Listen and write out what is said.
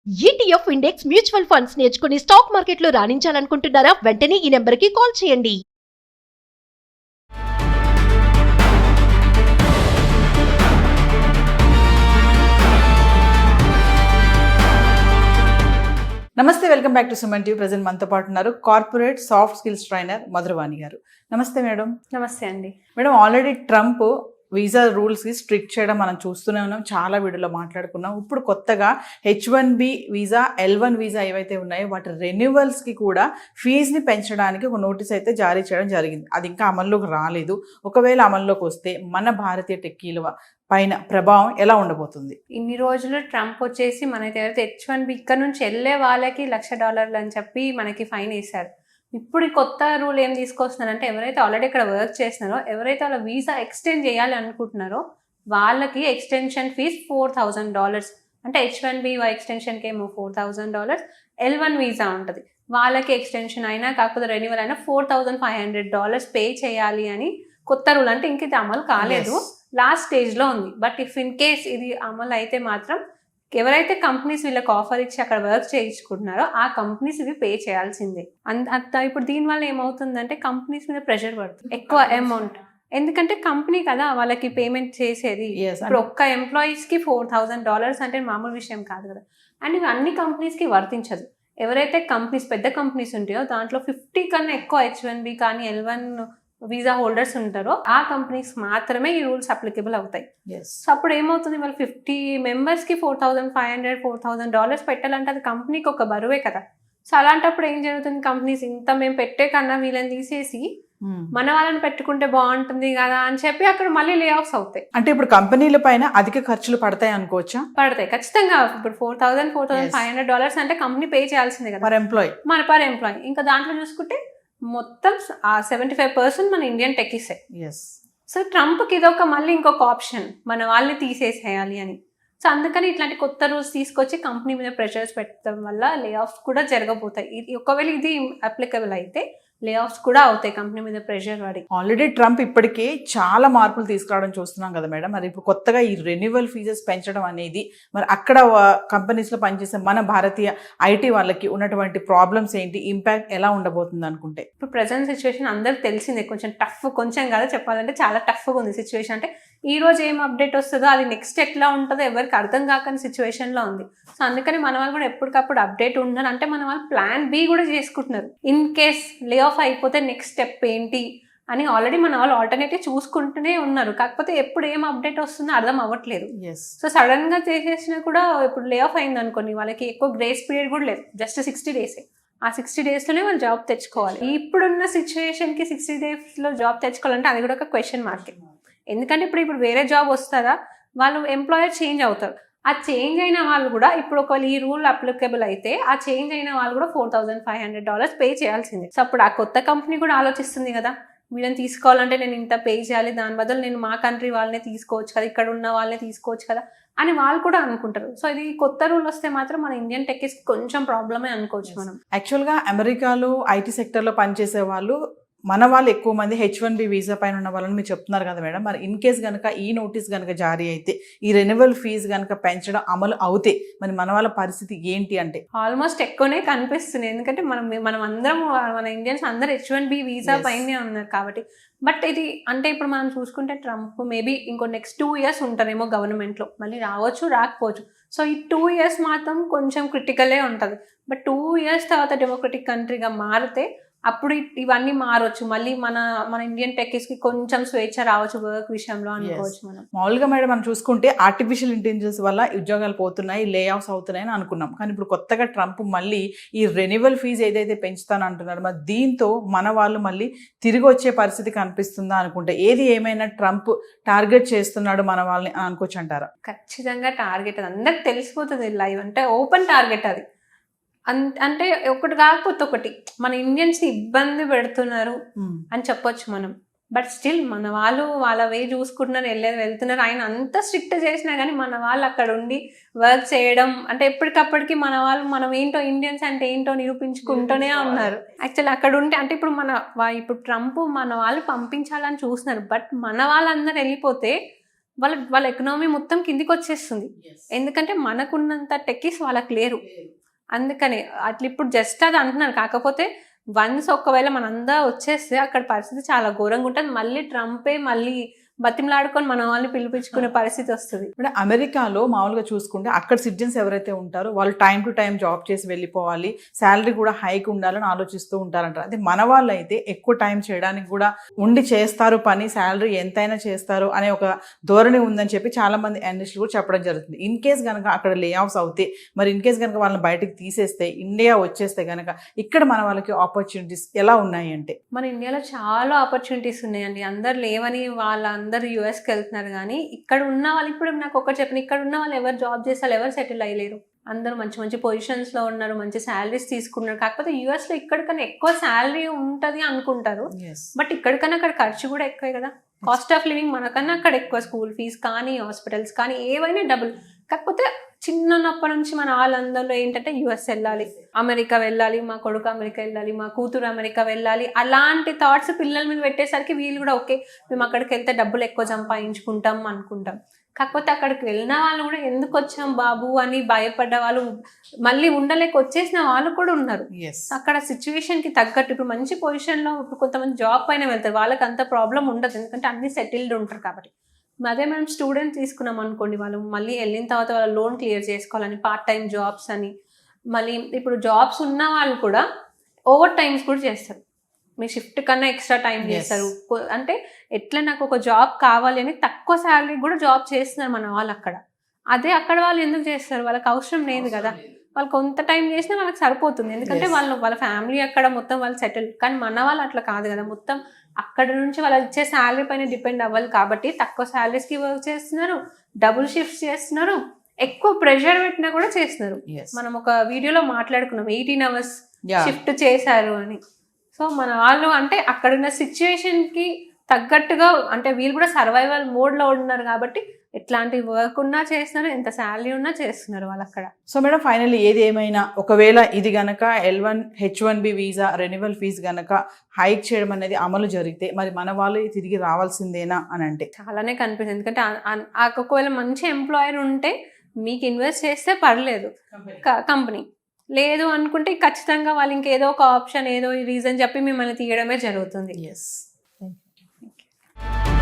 ETF index mutual funds నేర్చుకుని stock మార్కెట్లో రాణించాలనుకుంటున్నారా? వెంటనే ఈ నెంబర్కి కాల్ చేయండి. నమస్తే, welcome back to Suman TV. Present మనతో పాటు ఉన్నారు corporate soft skills trainer Madhuravani garu. నమస్తే మేడం. నమస్తే అండి. మేడం, ఆల్రెడీ ట్రంప్ వీసా రూల్స్కి స్ట్రిక్ట్ చేయడం మనం చూస్తూనే ఉన్నాం, చాలా వీడియోలో మాట్లాడుకున్నాం. ఇప్పుడు కొత్తగా H1B వీసా, L1 వీసా ఏవైతే ఉన్నాయో వాటి రెన్యువల్స్కి కూడా ఫీజుని పెంచడానికి ఒక నోటీస్ అయితే జారీ చేయడం జరిగింది. అది ఇంకా అమల్లోకి రాలేదు. ఒకవేళ అమల్లోకి వస్తే మన భారతీయ టెక్కీల పైన ప్రభావం ఎలా ఉండబోతుంది? ఇన్ని రోజులు ట్రంప్ వచ్చేసి మనకి ఎవరైతే H1B ఇక్కడ నుంచి వెళ్ళే వాళ్ళకి $1,00,000 అని చెప్పి మనకి ఫైన్ వేశారు. ఇప్పుడు ఈ కొత్త రూల్ ఏం తీసుకొస్తున్నారంటే ఎవరైతే ఆల్రెడీ ఇక్కడ వర్క్ చేస్తున్నారో, ఎవరైతే వాళ్ళ వీసా ఎక్స్టెండ్ చేయాలి అనుకుంటున్నారో వాళ్ళకి ఎక్స్టెన్షన్ ఫీజ్ $4,000. అంటే H1B ఎక్స్టెన్షన్కి ఏమో $4,000, L1 వీసా ఉంటుంది వాళ్ళకి ఎక్స్టెన్షన్ అయినా కాకపోతే రెన్యువల్ అయినా $4,500 పే చేయాలి అని కొత్త రూల్. అంటే ఇంక ఇది అమలు కాలేదు, లాస్ట్ స్టేజ్లో ఉంది. బట్ ఇఫ్ ఇన్ కేస్ ఇది అమలు అయితే మాత్రం ఎవరైతే కంపెనీస్ వీళ్ళకి ఆఫర్ ఇచ్చి అక్కడ వర్క్ చేయించుకుంటున్నారో ఆ కంపెనీస్ ఇవి పే చేయాల్సిందే. ఇప్పుడు దీనివల్ల ఏమవుతుందంటే కంపెనీస్ మీద ప్రెషర్ పడుతుంది, ఎక్కువ అమౌంట్. ఎందుకంటే కంపెనీ కదా వాళ్ళకి పేమెంట్ చేసేది. ఇప్పుడు ఒక్క ఎంప్లాయీస్కి $4,000 అంటే మామూలు విషయం కాదు కదా. అండ్ ఇవి అన్ని కంపెనీస్కి వర్తించదు. ఎవరైతే కంపెనీస్ పెద్ద కంపెనీస్ ఉంటాయో దాంట్లో 50 కన్నా ఎక్కువ H1B కానీ L1 వీసా హోల్డర్స్ ఉంటారో ఆ కంపెనీస్ మాత్రమే ఈ రూల్స్ అప్లికబుల్ అవుతాయి. సో అప్పుడు ఏమవుతుంది, వాళ్ళు 50 మెంబర్స్కి $4,500, $4,000 పెట్టాలంటే అది కంపెనీకి ఒక బరువే కదా. సో అలాంటప్పుడు ఏం జరుగుతుంది, కంపెనీస్ ఇంత మేము పెట్టే కన్నా వీళ్ళని తీసేసి మన వాళ్ళని పెట్టుకుంటే బాగుంటుంది కదా అని చెప్పి అక్కడ మళ్ళీ లే ఆఫ్స్ అవుతాయి. అంటే ఇప్పుడు కంపెనీల పైన అధిక ఖర్చులు పడతాయి అనుకోవచ్చా? పడతాయి ఖచ్చితంగా. ఇప్పుడు $4,500 అంటే కంపెనీ పే చేయాల్సిందే కదా పర్ ఎంప్లాయీ. ఇంకా దాంట్లో చూసుకుంటే మొత్తం 75% మన ఇండియన్ టెక్కీసే. సో ట్రంప్కి ఇదొక మళ్ళీ ఇంకొక ఆప్షన్, మన వాళ్ళని తీసేసేయాలి అని. సో అందుకని ఇట్లాంటి కొత్త రూల్స్ తీసుకొచ్చి కంపెనీ మీద ప్రెషర్స్ పెట్టడం వల్ల లే ఆఫ్స్ కూడా జరగబోతాయి. ఒకవేళ ఇది అప్లికబుల్ అయితే లే ఆఫ్స్ కూడా అవుతాయి కంపెనీ మీద ప్రెషర్ పడి. ఆల్రెడీ ట్రంప్ ఇప్పటికే చాలా మార్పులు తీసుకురావడం చూస్తున్నాం కదా మేడం. మరి ఇప్పుడు కొత్తగా ఈ రెన్యువల్ ఫీజెస్ పెంచడం అనేది మరి అక్కడ కంపెనీస్లో పనిచేసే మన భారతీయ ఐటీ వాళ్ళకి ఉన్నటువంటి ప్రాబ్లమ్స్ ఏంటి, ఇంపాక్ట్ ఎలా ఉండబోతుంది అనుకుంటే? ఇప్పుడు ప్రజెంట్ సిచ్యువేషన్ అందరికి తెలిసిందే, కొంచెం టఫ్, కొంచెం కాదు చెప్పాలంటే చాలా టఫ్గా ఉంది సిచ్యువేషన్. అంటే ఈ రోజు ఏం అప్డేట్ వస్తుందో అది నెక్స్ట్ ఎట్లా ఉంటుందో ఎవరికి అర్థం కాకని సిచ్యువేషన్లో ఉంది. సో అందుకని మన వాళ్ళు కూడా ఎప్పటికప్పుడు అప్డేట్ ఉంటున్నారు. అంటే మన వాళ్ళు ప్లాన్ బి కూడా చేసుకుంటున్నారు. ఇన్ కేస్ లే ఆఫ్ అయిపోతే నెక్స్ట్ స్టెప్ ఏంటి అని ఆల్రెడీ మన వాళ్ళు ఆల్టర్నేటివ్ చూసుకుంటూనే ఉన్నారు. కాకపోతే ఎప్పుడు ఏం అప్డేట్ వస్తుందో అర్థం అవ్వట్లేదు. సో సడన్ గా చేసేసినా కూడా ఇప్పుడు లే ఆఫ్ అయింది అనుకోండి, వాళ్ళకి ఎక్కువ గ్రేస్ పీరియడ్ కూడా లేదు, జస్ట్ 60 డేసే. ఆ 60 డేస్లోనే వాళ్ళు జాబ్ తెచ్చుకోవాలి. ఇప్పుడున్న సిచ్యువేషన్కి 60 డేస్లో జాబ్ తెచ్చుకోవాలంటే అది కూడా ఒక క్వశ్చన్ మార్కే. ఎందుకంటే ఇప్పుడు వేరే జాబ్ వస్తుందా, వాళ్ళు ఎంప్లాయర్ చేంజ్ అవుతారు. ఆ చేంజ్ అయిన వాళ్ళు కూడా ఇప్పుడు ఒకవేళ ఈ రూల్ అప్లికబుల్ అయితే ఆ చేంజ్ అయిన వాళ్ళు కూడా $4,500 పే చేయాల్సిందే. సో అప్పుడు ఆ కొత్త కంపెనీ కూడా ఆలోచిస్తుంది కదా, వీళ్ళని తీసుకోవాలంటే నేను ఇంత పే చేయాలి, దాని బదులు నేను మా కంట్రీ వాళ్ళనే తీసుకోవచ్చు కదా, ఇక్కడ ఉన్న వాళ్ళనే తీసుకోవచ్చు కదా అని వాళ్ళు కూడా అనుకుంటారు. సో ఇది కొత్త రూల్ వస్తే మాత్రం మన ఇండియన్ టెక్కీస్ కొంచెం ప్రాబ్లమే అనుకోవచ్చు మనం. యాక్చువల్గా అమెరికాలో ఐటీ సెక్టర్లో పనిచేసే వాళ్ళు మన వాళ్ళు ఎక్కువ మంది H1B వీసా పైన ఉన్న వాళ్ళని మీరు చెప్తున్నారు కదా మేడం. మరి ఇన్ కేస్ కనుక ఈ నోటీస్ కనుక జారీ అయితే, ఈ రెన్యువల్ ఫీజు కనుక పెంచడం అమలు అవుతే మరి మన వాళ్ళ పరిస్థితి ఏంటి? అంటే ఆల్మోస్ట్ ఎక్కువనే కనిపిస్తుంది. ఎందుకంటే మనం అందరం మన ఇండియన్స్ అందరు H1B వీసా పైనే ఉన్నారు కాబట్టి. బట్ ఇది అంటే ఇప్పుడు మనం చూసుకుంటే ట్రంప్ మేబీ ఇంకో నెక్స్ట్ 2 years ఉంటారేమో గవర్నమెంట్లో, మళ్ళీ రావచ్చు రాకపోవచ్చు. సో ఈ 2 years మాత్రం కొంచెం క్రిటికలే ఉంటుంది. బట్ 2 years తర్వాత డెమోక్రటిక్ కంట్రీగా మారితే అప్పుడు ఇవన్నీ మారొచ్చు. మళ్ళీ మన ఇండియన్ టెక్కీస్కి కొంచెం స్వేచ్ఛ రావచ్చు వర్క్ విషయంలో అనుకోవచ్చు మనం. మామూలుగా మేడం మనం చూసుకుంటే ఆర్టిఫిషియల్ ఇంటెలిజెన్స్ వల్ల ఉద్యోగాలు పోతున్నాయి, లే ఆఫ్స్ అవుతున్నాయని అనుకున్నాం. కానీ ఇప్పుడు కొత్తగా ట్రంప్ మళ్ళీ ఈ రెన్యువల్ ఫీజు ఏదైతే పెంచుతాను అంటున్నారు, మరి దీంతో మన వాళ్ళు మళ్ళీ తిరిగి వచ్చే పరిస్థితి కనిపిస్తుందా అనుకుంటే, ఏది ఏమైనా ట్రంప్ టార్గెట్ చేస్తున్నాడు మన వాళ్ళని అనుకోవచ్చు అంటారా? ఖచ్చితంగా టార్గెట్, అది అందరికి తెలిసిపోతుంది. లైవ్ అంటే ఓపెన్ టార్గెట్ అది. అంటే ఒకటి కాకపోతే ఒకటి మన ఇండియన్స్ని ఇబ్బంది పెడుతున్నారు అని చెప్పొచ్చు మనం. బట్ స్టిల్ మన వాళ్ళు వాళ్ళ వే చూసుకుంటున్నారు, వెళ్తున్నారు. ఆయన అంత స్ట్రిక్ట్ చేసినా కానీ మన వాళ్ళు అక్కడ ఉండి వర్క్ చేయడం, అంటే ఎప్పటికప్పటికి మన వాళ్ళు మనం ఏంటో ఇండియన్స్ అంటే ఏంటో నిరూపించుకుంటూనే ఉన్నారు. యాక్చువల్లీ అక్కడ ఉంటే అంటే ఇప్పుడు ట్రంప్ మన వాళ్ళు పంపించాలని చూస్తున్నారు. బట్ మన వాళ్ళందరూ వెళ్ళిపోతే వాళ్ళ ఎకనామీ మొత్తం కిందికి వచ్చేస్తుంది. ఎందుకంటే మనకున్నంత టెక్కీస్ వాళ్ళకి లేరు. అందుకని అట్లా ఇప్పుడు జస్ట్ అది అంటున్నారు. కాకపోతే వన్స్ ఒకవేళ మనందా వచ్చేస్తే అక్కడ పరిస్థితి చాలా ఘోరంగా ఉంటుంది. మళ్ళీ ట్రంపే మళ్ళీ బతిమలాడుకొని మన వాళ్ళని పిలిపించుకునే పరిస్థితి వస్తుంది. అంటే అమెరికాలో మామూలుగా చూసుకుంటే అక్కడ సిటిజన్స్ ఎవరైతే ఉంటారో వాళ్ళు టైం టు టైం జాబ్ చేసి వెళ్ళిపోవాలి, శాలరీ కూడా హైక్ ఉండాలని ఆలోచిస్తూ ఉంటారంటారు. అదే మన వాళ్ళు అయితే ఎక్కువ టైం చేయడానికి కూడా ఉండి చేస్తారు పని, శాలరీ ఎంతైనా చేస్తారు అనే ఒక ధోరణి ఉందని చెప్పి చాలా మంది అనలిస్టులు కూడా చెప్పడం జరుగుతుంది. ఇన్ కేస్ కనుక అక్కడ లే ఆఫ్స్ అవుతే, మరి ఇన్ కేస్ కనుక వాళ్ళని బయటకు తీసేస్తే, ఇండియా వచ్చేస్తే కనుక ఇక్కడ మన వాళ్ళకి ఆపర్చునిటీస్ ఎలా ఉన్నాయి అంటే? మన ఇండియాలో చాలా ఆపర్చునిటీస్ ఉన్నాయండి. అందరు లేవని వాళ్ళందరూ యూఎస్కి వెళ్తున్నారు. కానీ ఇక్కడ ఉన్న వాళ్ళు, ఇప్పుడు నాకు ఒకటి చెప్పిన, ఇక్కడ ఉన్న వాళ్ళు ఎవరు జాబ్ చేస్తారు, ఎవరు సెటిల్ అయ్యలేరు. అందరూ మంచి మంచి పొజిషన్స్లో ఉన్నారు, మంచి శాలరీస్ తీసుకున్నారు. కాకపోతే యూఎస్లో ఇక్కడికన్నా ఎక్కువ శాలరీ ఉంటుంది అనుకుంటారు. బట్ ఇక్కడికన్నా అక్కడ ఖర్చు కూడా ఎక్కువే కదా. కాస్ట్ ఆఫ్ లివింగ్ మనకన్నా అక్కడ ఎక్కువ. స్కూల్ ఫీజ్ కానీ, హాస్పిటల్స్ కానీ ఏవైనా డబుల్. కాకపోతే చిన్నప్పటి నుంచి మన వాళ్ళందరిలో ఏంటంటే యూఎస్ వెళ్ళాలి, అమెరికా వెళ్ళాలి, మా కొడుకు అమెరికా వెళ్ళాలి, మా కూతురు అమెరికా వెళ్ళాలి, అలాంటి థాట్స్ పిల్లల మీద పెట్టేసరికి వీళ్ళు కూడా ఓకే మేము అక్కడికి వెళ్తే డబ్బులు ఎక్కువ సంపాదించుకుంటాం అనుకుంటాం. కాకపోతే అక్కడికి వెళ్ళిన వాళ్ళు కూడా ఎందుకు వచ్చాం బాబు అని భయపడ్డ వాళ్ళు, మళ్ళీ ఉండలేక వచ్చేసిన వాళ్ళు కూడా ఉన్నారు. అక్కడ సిచ్యువేషన్కి తగ్గట్టు ఇప్పుడు మంచి పొజిషన్లో ఇప్పుడు కొంతమంది జాబ్ పైన వెళ్తారు, వాళ్ళకి అంత ప్రాబ్లం ఉండదు ఎందుకంటే అన్ని సెటిల్డ్ ఉంటారు కాబట్టి. అదే మనం స్టూడెంట్ తీసుకున్నాం అనుకోండి, వాళ్ళు మళ్ళీ వెళ్ళిన తర్వాత వాళ్ళ లోన్ క్లియర్ చేసుకోవాలని పార్ట్ టైం జాబ్స్ అని, మళ్ళీ ఇప్పుడు జాబ్స్ ఉన్న వాళ్ళు కూడా ఓవర్ టైమ్స్ కూడా చేస్తారు. మీ షిఫ్ట్ కన్నా ఎక్స్ట్రా టైం చేస్తారు. అంటే ఎట్లా నాకు ఒక జాబ్ కావాలి అని తక్కువ శాలరీ కూడా జాబ్ చేస్తున్నారు మన వాళ్ళు అక్కడ. అదే అక్కడ వాళ్ళు ఎందుకు చేస్తారు, వాళ్ళకి అవసరం లేదు కదా. వాళ్ళు కొంత టైం చేసినా వాళ్ళకి సరిపోతుంది, ఎందుకంటే వాళ్ళ ఫ్యామిలీ అక్కడ మొత్తం వాళ్ళు సెటిల్. కానీ మన వాళ్ళు అట్లా కాదు కదా, మొత్తం అక్కడ నుంచి వాళ్ళు ఇచ్చే శాలరీ పైన డిపెండ్ అవ్వాలి. కాబట్టి తక్కువ శాలరీస్కి వర్క్ చేస్తున్నారు, డబుల్ షిఫ్ట్స్ చేస్తున్నారు, ఎక్కువ ప్రెషర్ పెట్టినా కూడా చేస్తున్నారు. మనం ఒక వీడియోలో మాట్లాడుకున్నాం 18 hours షిఫ్ట్ చేశారు అని. సో మన వాళ్ళు అంటే అక్కడున్న సిచ్యువేషన్కి తగ్గట్టుగా, అంటే వీళ్ళు కూడా సర్వైవల్ మోడ్లో ఉన్నారు కాబట్టి ఎట్లాంటి వర్క్ ఉన్నా చేస్తున్నారు, ఎంత శాలరీ ఉన్నా చేస్తున్నారు వాళ్ళు అక్కడ. సో మేడం ఫైనల్లీ ఏది ఏమైనా ఒకవేళ ఇది గనక L1 H1B visa renewal fees గనక హైక్ చేయడం అనేది అమలు జరిగితే మరి మన వాళ్ళు తిరిగి రావాల్సిందేనా అని అంటే? చాలానే కనిపిస్తుంది. ఎందుకంటే ఒకవేళ మంచి ఎంప్లాయర్ ఉంటే మీకు ఇన్వెస్ట్ చేస్తే పర్లేదు కంపెనీ, లేదు అనుకుంటే ఖచ్చితంగా వాళ్ళు ఇంకేదో ఒక ఆప్షన్ ఏదో రీజన్ చెప్పి మిమ్మల్ని తీయడమే జరుగుతుంది. Yes. Thank you.